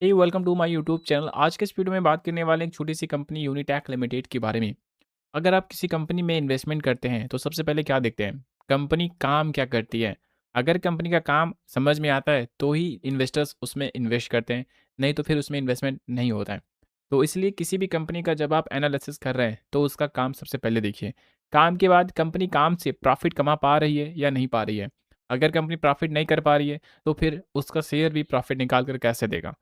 Hey welcome to my YouTube channel. आज के इस वीडियो में बात करने वाले हैं एक छोटी सी कंपनी यूनिटैक लिमिटेड के बारे में। अगर आप किसी कंपनी में इन्वेस्टमेंट करते हैं तो सबसे पहले क्या देखते हैं, कंपनी काम क्या करती है। अगर कंपनी का काम समझ में आता है तो ही इन्वेस्टर्स उसमें इन्वेस्ट करते हैं, नहीं तो फिर उसमें इन्वेस्टमेंट नहीं होता है। तो इसलिए किसी भी कंपनी का जब आप एनालिसिस कर रहे हैं तो उसका काम सबसे पहले देखिए। काम के बाद कंपनी काम से प्रॉफिट कमा पा रही है या नहीं पा रही है। अगर कंपनी प्रॉफिट नहीं कर पा रही है तो फिर उसका शेयर भी प्रॉफिट निकाल कर कैसे देगा।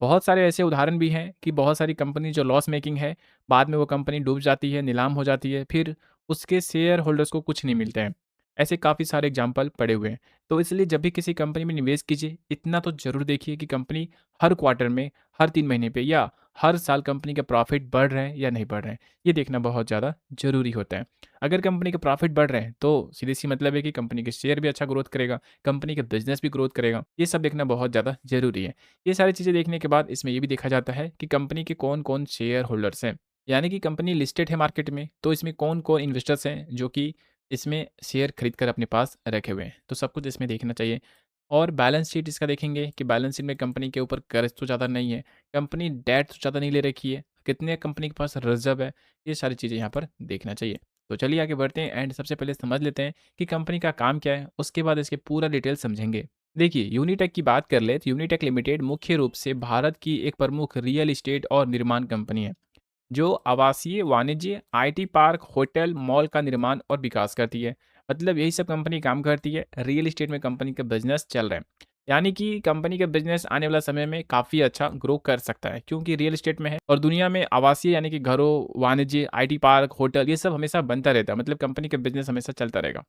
बहुत सारे ऐसे उदाहरण भी हैं कि बहुत सारी कंपनी जो लॉस मेकिंग है, बाद में वो कंपनी डूब जाती है, नीलाम हो जाती है, फिर उसके शेयर होल्डर्स को कुछ नहीं मिलता है। ऐसे काफ़ी सारे एग्जाम्पल पड़े हुए हैं। तो इसलिए जब भी किसी कंपनी में निवेश कीजिए, इतना तो ज़रूर देखिए कि कंपनी हर क्वार्टर में, हर 3 महीने पे या हर साल कंपनी के प्रॉफिट बढ़ रहे हैं या नहीं बढ़ रहे हैं। ये देखना बहुत ज़्यादा ज़रूरी होता है। अगर कंपनी के प्रॉफिट बढ़ रहे हैं, तो सीधी-सी मतलब है कि कंपनी के शेयर भी अच्छा ग्रोथ करेगा, कंपनी का बिज़नेस भी ग्रोथ करेगा। ये सब देखना बहुत ज़्यादा ज़रूरी है। ये सारी चीज़ें देखने के बाद इसमें ये भी देखा जाता है कि कंपनी के कौन-कौन शेयर होल्डर्स हैं। यानी कि कंपनी लिस्टेड है मार्केट में, तो इसमें कौन-कौन इन्वेस्टर्स हैं जो कि इसमें शेयर खरीद कर अपने पास रखे हुए हैं। तो सब कुछ इसमें देखना चाहिए। और बैलेंस शीट इसका देखेंगे कि बैलेंस शीट में कंपनी के ऊपर कर्ज तो ज़्यादा नहीं है, कंपनी डेट तो ज़्यादा नहीं ले रखी है, कितने कंपनी के पास रिज़र्व है, ये सारी चीज़ें यहाँ पर देखना चाहिए। तो चलिए आगे बढ़ते हैं एंड सबसे पहले समझ लेते हैं कि कंपनी का काम क्या है, उसके बाद इसके पूरा डिटेल समझेंगे। देखिए, यूनिटेक की बात कर ले तो यूनिटेक लिमिटेड मुख्य रूप से भारत की एक प्रमुख रियल एस्टेट और निर्माण कंपनी है, जो आवासीय, वाणिज्य, आईटी पार्क, होटल, मॉल का निर्माण और विकास करती है। मतलब यही सब कंपनी काम करती है, रियल एस्टेट में कंपनी का बिज़नेस चल रहा है। यानी कि कंपनी का बिज़नेस आने वाला समय में काफ़ी अच्छा ग्रो कर सकता है, क्योंकि रियल एस्टेट में है और दुनिया में आवासीय यानी कि घरों, वाणिज्य, आईटी पार्क, होटल ये सब हमेशा बनता रहता है, मतलब कंपनी का बिज़नेस हमेशा चलता रहेगा।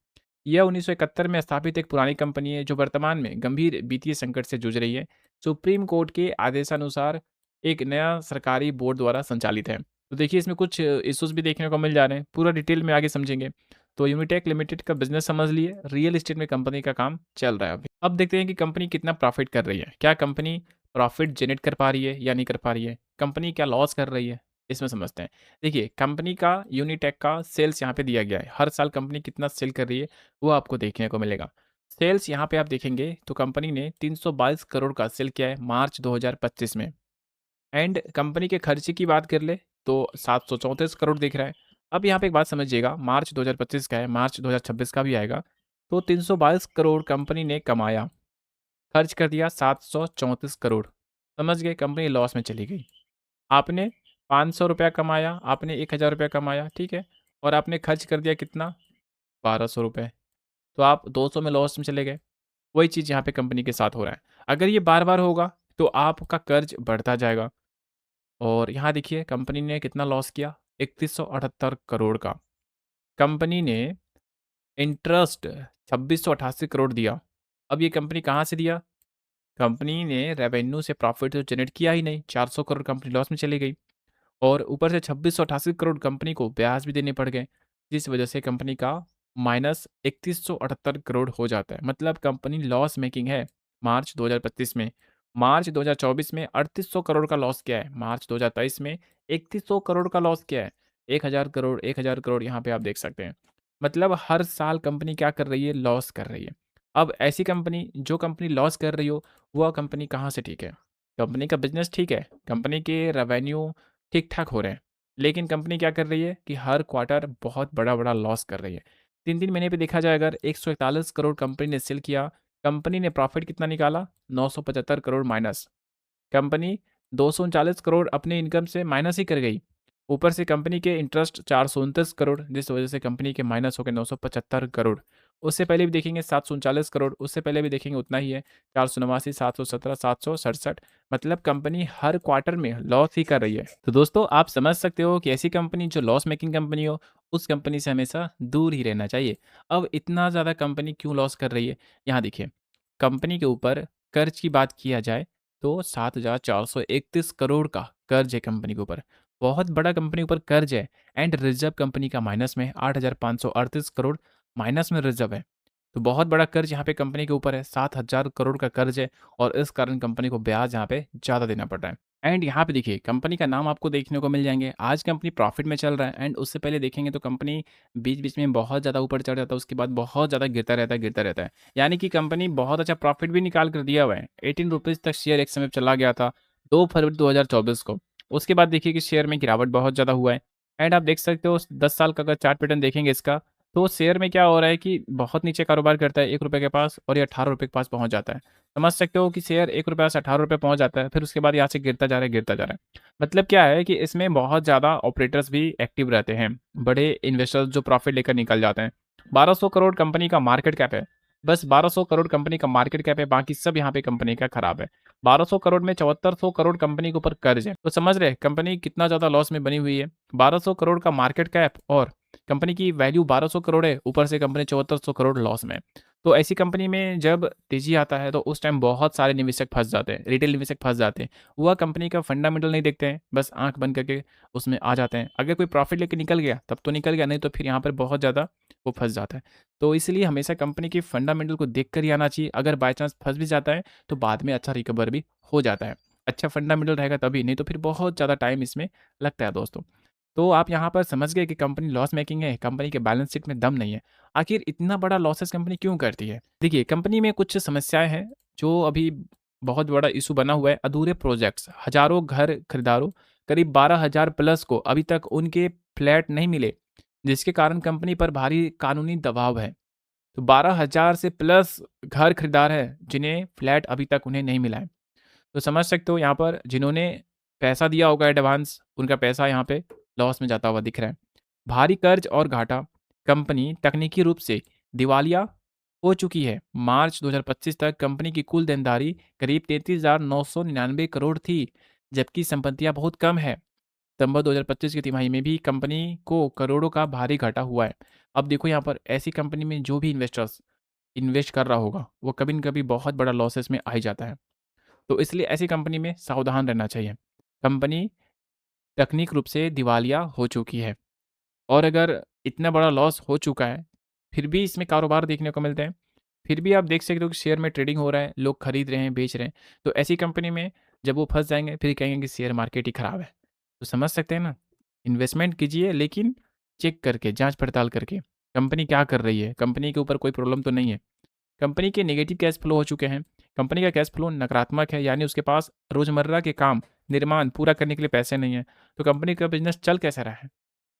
यह 1971 में स्थापित एक पुरानी कंपनी है, जो वर्तमान में गंभीर वित्तीय संकट से जूझ रही है। सुप्रीम कोर्ट के आदेशानुसार एक नया सरकारी बोर्ड द्वारा संचालित है। तो देखिए, इसमें कुछ इश्यूज़ भी देखने को मिल जा रहे हैं, पूरा डिटेल में आगे समझेंगे। तो यूनिटेक लिमिटेड का बिज़नेस समझ लिए, रियल एस्टेट में कंपनी का काम चल रहा है अभी। अब देखते हैं कि कंपनी कितना प्रॉफ़िट कर रही है। क्या कंपनी प्रॉफ़िट जनरेट कर पा रही है या नहीं कर पा रही है? कंपनी क्या लॉस कर रही है? इसमें समझते हैं। देखिए, कंपनी का यूनिटेक का सेल्स यहाँ पे दिया गया है। हर साल कंपनी कितना सेल कर रही है, वो आपको देखने को मिलेगा। सेल्स यहाँ पे आप देखेंगे तो कंपनी ने 322 करोड़ का सेल किया है मार्च 2025 में। एंड कंपनी के खर्चे की बात कर ले तो 734 करोड़ दिख रहा है। अब यहाँ पे एक बात समझिएगा, मार्च 2025 का है, मार्च 2026 का भी आएगा। तो 322 करोड़ कंपनी ने कमाया, खर्च कर दिया 734 करोड़। समझ गए, कंपनी लॉस में चली गई। आपने 500 रुपया कमाया, आपने 1000 रुपया कमाया, ठीक है? और आपने खर्च कर दिया कितना? 1200 रुपये। तो आप 200 में लॉस में चले गए। वही चीज़ यहाँ पे कंपनी के साथ हो रहा है। अगर ये बार-बार होगा तो आपका कर्ज बढ़ता जाएगा। और यहाँ देखिए, कंपनी ने कितना लॉस किया? 3178 करोड़ का। कंपनी ने इंटरेस्ट 2688 करोड़ दिया। अब ये कंपनी कहाँ से दिया? कंपनी ने रेवेन्यू से प्रॉफिट तो जनरेट किया ही नहीं, 400 करोड़ कंपनी लॉस में चली गई। और ऊपर से 2688 करोड़ कंपनी को ब्याज भी देने पड़ गए, जिस वजह से कंपनी का माइनस 3178 करोड़ हो जाता है। मतलब कंपनी लॉस मेकिंग है मार्च 2025 में। मार्च 2024 में 3800 करोड़ का लॉस किया है, मार्च 2023 में 3100 करोड़ का लॉस किया है। 1000 करोड़ यहाँ पे आप देख सकते हैं। मतलब हर साल कंपनी क्या कर रही है? लॉस कर रही है। अब ऐसी कंपनी, जो कंपनी लॉस कर रही हो, वह कंपनी कहाँ से ठीक है? कंपनी का बिजनेस ठीक है, कंपनी के रेवेन्यू ठीक-ठाक हो रहे हैं। लेकिन कंपनी क्या कर रही है कि हर क्वार्टर बहुत बड़ा-बड़ा लॉस कर रही है। 3-3 महीने पे देखा जाए, अगर 141 करोड़ कंपनी ने सेल किया, कंपनी ने प्रॉफ़िट कितना निकाला? 975 करोड़ माइनस। कंपनी 239 करोड़ अपने इनकम से माइनस ही कर गई। ऊपर से कंपनी के इंटरेस्ट 429 करोड़, जिस वजह से कंपनी के माइनस हो गए 975 करोड़। उससे पहले भी देखेंगे 739 करोड़, उससे पहले भी देखेंगे उतना ही है, 489, 717, 767। मतलब कंपनी हर क्वार्टर में लॉस ही कर रही है। तो दोस्तों, आप समझ सकते हो कि ऐसी कंपनी जो लॉस मेकिंग कंपनी हो, उस कंपनी से हमेशा दूर ही रहना चाहिए। अब इतना ज़्यादा कंपनी क्यों लॉस कर रही है? यहाँ देखिए, कंपनी के ऊपर कर्ज की बात किया जाए तो 7,431 करोड़ का कर्ज है कंपनी के ऊपर। बहुत बड़ा कंपनी के ऊपर कर्ज है। एंड रिजर्व कंपनी का माइनस में है, 8,538 करोड़ माइनस में रिजर्व है। तो बहुत बड़ा कर्ज यहाँ पे कंपनी के ऊपर है, 7,000 करोड़ का कर्ज है और इस कारण कंपनी को ब्याज यहाँ पे ज़्यादा देना पड़ रहा है। एंड यहाँ पे देखिए, कंपनी का नाम आपको देखने को मिल जाएँगे। आज कंपनी प्रॉफ़िट में चल रहा है एंड उससे पहले देखेंगे तो कंपनी बीच-बीच में बहुत ज़्यादा ऊपर चढ़ जाता है, उसके बाद बहुत ज़्यादा गिरता रहता है, गिरता रहता है। यानी कि कंपनी बहुत अच्छा प्रॉफ़िट भी निकाल कर दिया हुआ है। ₹18 तक शेयर एक समय पे चला गया था। 2 फरवरी 2024 को। उसके बाद देखिए कि शेयर में गिरावट बहुत ज़्यादा हुआ है एंड आप देख सकते हो 10 साल का अगर चार्ट पैटर्न देखेंगे इसका, तो शेयर में क्या हो रहा है कि बहुत नीचे कारोबार करता है ₹1 के पास और ये ₹18 के पास पहुँच जाता है। समझ सकते हो कि शेयर ₹1 से ₹18 पहुँच जाता है, फिर उसके बाद यहाँ से गिरता जा रहा है, गिरता जा रहा है। मतलब क्या है कि इसमें बहुत ज़्यादा ऑपरेटर्स भी एक्टिव रहते हैं, बड़े इन्वेस्टर्स जो प्रॉफिट लेकर निकल जाते हैं। 1200 करोड़ कंपनी का मार्केट कैप है, बस 1200 करोड़ कंपनी का मार्केट कैप है, बाकी सब यहाँ पे कंपनी का खराब है। 1200 करोड़ में 7400 करोड़ कंपनी के ऊपर कर्ज है। तो समझ रहे हैं कंपनी कितना ज़्यादा लॉस में बनी हुई है। 1200 करोड़ का मार्केट कैप और कंपनी की वैल्यू 1200 करोड़ है, ऊपर से कंपनी 7400 करोड़ लॉस में है। तो ऐसी कंपनी में जब तेज़ी आता है तो उस टाइम बहुत सारे निवेशक फँस जाते हैं, रिटेल निवेशक फँस जाते हैं। वह कंपनी का फंडामेंटल नहीं देखते हैं, बस आँख बंद करके उसमें आ जाते हैं। अगर कोई प्रॉफिट लेके निकल गया तब तो निकल गया, नहीं तो फिर यहाँ पर बहुत ज़्यादा वो फँस जाता है। तो इसलिए हमेशा कंपनी के फंडामेंटल को देख कर ही आना चाहिए। अगर बाय चांस फँस भी जाता है तो बाद में अच्छा रिकवर भी हो जाता है। अच्छा फंडामेंटल रहेगा तभी, नहीं तो फिर बहुत ज़्यादा टाइम इसमें लगता है दोस्तों। तो आप यहाँ पर समझ गए कि कंपनी लॉस मेकिंग है, कंपनी के बैलेंस शीट में दम नहीं है। आखिर इतना बड़ा लॉसेस कंपनी क्यों करती है? देखिए, कंपनी में कुछ समस्याएँ हैं जो अभी बहुत बड़ा इश्यू बना हुआ है। अधूरे प्रोजेक्ट्स, हज़ारों घर खरीदारों, करीब 12,000 प्लस को अभी तक उनके फ्लैट नहीं मिले, जिसके कारण कंपनी पर भारी कानूनी दबाव है। तो 12,000 से प्लस घर खरीदार हैं, जिन्हें फ्लैट अभी तक उन्हें नहीं मिला है। तो समझ सकते हो यहाँ पर जिन्होंने पैसा दिया होगा एडवांस, उनका पैसा यहाँ पे लॉस में जाता हुआ दिख रहा है। भारी कर्ज और घाटा, कंपनी तकनीकी रूप से दिवालिया हो चुकी है। मार्च 2025 तक कंपनी की कुल देनदारी करीब 33,999 करोड़ थी, जबकि संपत्तियां बहुत कम है। सितंबर 2025 की तिमाही में भी कंपनी को करोड़ों का भारी घाटा हुआ है। अब देखो यहाँ पर ऐसी कंपनी में जो भी इन्वेस्टर्स इन्वेस्ट कर रहा होगा, वो कभी न कभी बहुत बड़ा लॉसेस में आ ही जाता है। तो इसलिए ऐसी कंपनी में सावधान रहना चाहिए। कंपनी तकनीक रूप से दिवालिया हो चुकी है और अगर इतना बड़ा लॉस हो चुका है, फिर भी इसमें कारोबार देखने को मिलते हैं। फिर भी आप देख सकते हो कि शेयर में ट्रेडिंग हो रहा है, लोग खरीद रहे हैं, बेच रहे हैं। तो ऐसी कंपनी में जब वो फँस जाएँगे, फिर कहेंगे कि शेयर मार्केट ही खराब है। तो समझ सकते हैं ना? इन्वेस्टमेंट कीजिए लेकिन चेक करके, जाँच-पड़ताल करके। कंपनी क्या कर रही है? कंपनी के ऊपर कोई प्रॉब्लम तो नहीं है? कंपनी के नेगेटिव कैश फ्लो हो चुके हैं। कंपनी का कैश फ्लो नकारात्मक है, यानी उसके पास रोज़मर्रा के काम, निर्माण पूरा करने के लिए पैसे नहीं हैं। तो कंपनी का बिज़नेस चल कैसे रहा है?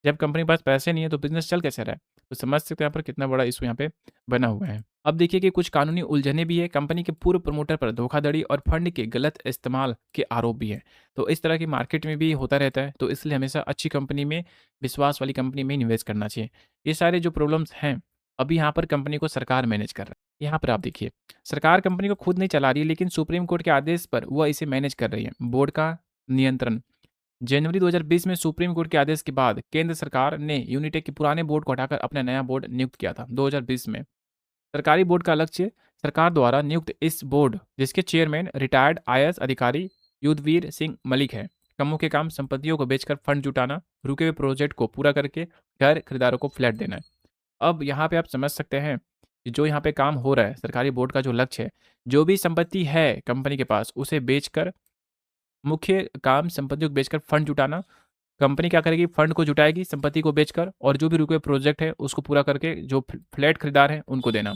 जब कंपनी के पास पैसे नहीं है तो बिज़नेस चल कैसे रहा है? तो समझ सकते हो यहाँ पर कितना बड़ा इश्यू यहाँ पे बना हुआ है। अब देखिए कि कुछ कानूनी उलझनें भी है, कंपनी के पूर्व प्रमोटर पर धोखाधड़ी और फंड के गलत इस्तेमाल के आरोप भी हैं। तो इस तरह की मार्केट में भी होता रहता है, तो इसलिए हमेशा अच्छी कंपनी में, विश्वास वाली कंपनी में इन्वेस्ट करना चाहिए। ये सारे जो प्रॉब्लम्स हैं, अभी यहाँ पर कंपनी को सरकार मैनेज कर रहा है। यहाँ पर आप देखिए, सरकार कंपनी को खुद नहीं चला रही है, लेकिन सुप्रीम कोर्ट के आदेश पर वह इसे मैनेज कर रही है। बोर्ड का नियंत्रण, जनवरी 2020 में सुप्रीम कोर्ट के आदेश के बाद केंद्र सरकार ने यूनिटेक के पुराने बोर्ड को हटाकर अपना नया बोर्ड नियुक्त किया था 2020 में। सरकारी बोर्ड का लक्ष्य, सरकार द्वारा नियुक्त इस बोर्ड, जिसके चेयरमैन रिटायर्ड आईएएस अधिकारी युद्धवीर सिंह मलिक है, का मुख्य काम संपत्तियों को बेचकर फंड जुटाना, रुके हुए प्रोजेक्ट को पूरा करके घर खरीदारों को फ्लैट देना है। अब यहाँ पे आप समझ सकते हैं कि जो यहाँ पे काम हो रहा है, सरकारी बोर्ड का जो लक्ष्य है, जो भी संपत्ति है कंपनी के पास उसे बेचकर, मुख्य काम संपत्ति को बेचकर फंड जुटाना। कंपनी क्या करेगी, फंड को जुटाएगी संपत्ति को बेचकर, और जो भी रुके हुए प्रोजेक्ट है उसको पूरा करके जो फ्लैट खरीदार हैं उनको देना।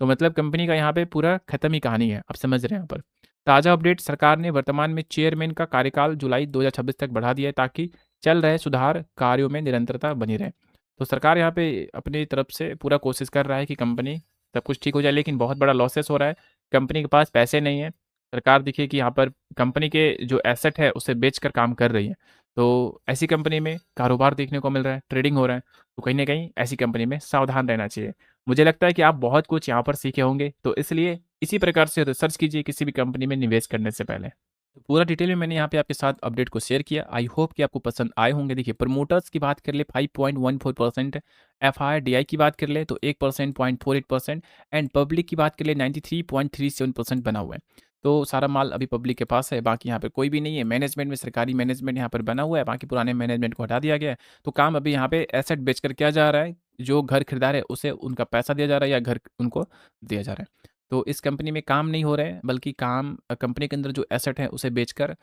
तो मतलब कंपनी का यहाँ पे पूरा खत्म ही कहानी है, आप समझ रहे हैं यहाँ पर। ताज़ा अपडेट, सरकार ने वर्तमान में चेयरमैन का कार्यकाल जुलाई 2026 तक बढ़ा दिया है, ताकि चल रहे सुधार कार्यों में निरंतरता बनी रहे। तो सरकार यहाँ पे अपनी तरफ से पूरा कोशिश कर रहा है कि कंपनी सब कुछ ठीक हो जाए, लेकिन बहुत बड़ा लॉसेस हो रहा है। कंपनी के पास पैसे नहीं है। सरकार देखिए कि यहाँ पर कंपनी के जो एसेट है उसे बेचकर काम कर रही है। तो ऐसी कंपनी में कारोबार देखने को मिल रहा है, ट्रेडिंग हो रहा है, तो कहीं न कहीं ऐसी कंपनी में सावधान रहना चाहिए। मुझे लगता है कि आप बहुत कुछ यहाँ पर सीखे होंगे, तो इसलिए इसी प्रकार से रिसर्च कीजिए किसी भी कंपनी में निवेश करने से पहले। तो पूरा डिटेल में मैंने यहाँ पे आपके साथ अपडेट को शेयर किया। आई होप कि आपको पसंद आए होंगे। देखिए, प्रमोटर्स की बात कर ले 5.14%, एफआईडीआई की बात कर ले तो 1% 0.48% एंड पब्लिक की बात कर ले 93.37% बना हुआ है। तो सारा माल अभी पब्लिक के पास है, बाकी यहाँ पे कोई भी नहीं है। मैनेजमेंट में सरकारी मैनेजमेंट यहाँ पर बना हुआ है, बाकी पुराने मैनेजमेंट को हटा दिया गया है। तो काम अभी यहाँ पे एसेट बेचकर किया जा रहा है, जो घर खरीदार है उसे उनका पैसा दिया जा रहा है या घर उनको दिया जा रहा है। तो इस कंपनी में काम नहीं हो रहा है, बल्कि काम कंपनी के अंदर जो एसेट है उसे बेचकर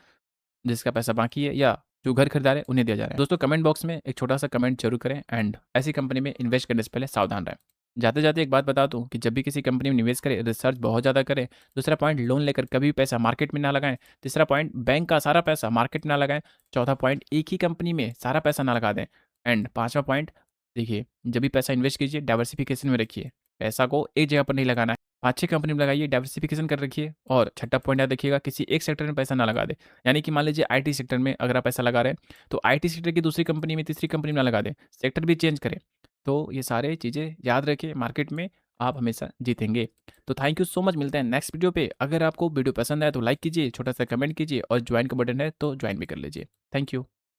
जिसका पैसा बाकी है या जो घर खरीदार है उन्हें दिया जा रहा है। दोस्तों, कमेंट बॉक्स में एक छोटा सा कमेंट जरूर करें एंड ऐसी कंपनी में इन्वेस्ट करने से पहले सावधान रहें। जाते-जाते एक बात बता दूँ कि जब भी किसी कंपनी में निवेश करें, रिसर्च बहुत ज़्यादा करें। दूसरा पॉइंट, लोन लेकर कभी भी पैसा मार्केट में ना लगाएँ। तीसरा पॉइंट, बैंक का सारा पैसा मार्केट में ना लगाएँ। चौथा पॉइंट, एक ही कंपनी में सारा पैसा ना लगा दें। एंड पाँचवाँ पॉइंट, देखिए, जब भी पैसा इन्वेस्ट कीजिए डाइवर्सिफ़िकेशन में रखिए। पैसा को एक जगह पर नहीं लगाना है। 5-6 कंपनी में लगाइए, डाइवर्सिफ़िकेशन कर रखिए। और छठा पॉइंट याद रखिएगा, किसी एक सेक्टर में पैसा ना लगा दें। यानी कि मान लीजिए आईटी सेक्टर में अगर आप पैसा लगा रहे हैं, तो आईटी सेक्टर की दूसरी कंपनी में, तीसरी कंपनी में ना लगा दें। सेक्टर भी चेंज करें। तो ये सारे चीज़ें याद रखिए, मार्केट में आप हमेशा जीतेंगे। तो थैंक यू सो मच, मिलते हैं नेक्स्ट वीडियो पे। अगर आपको वीडियो पसंद आया तो लाइक कीजिए, छोटा-सा कमेंट कीजिए और ज्वाइन का बटन है तो ज्वाइन भी कर लीजिए। Thank you.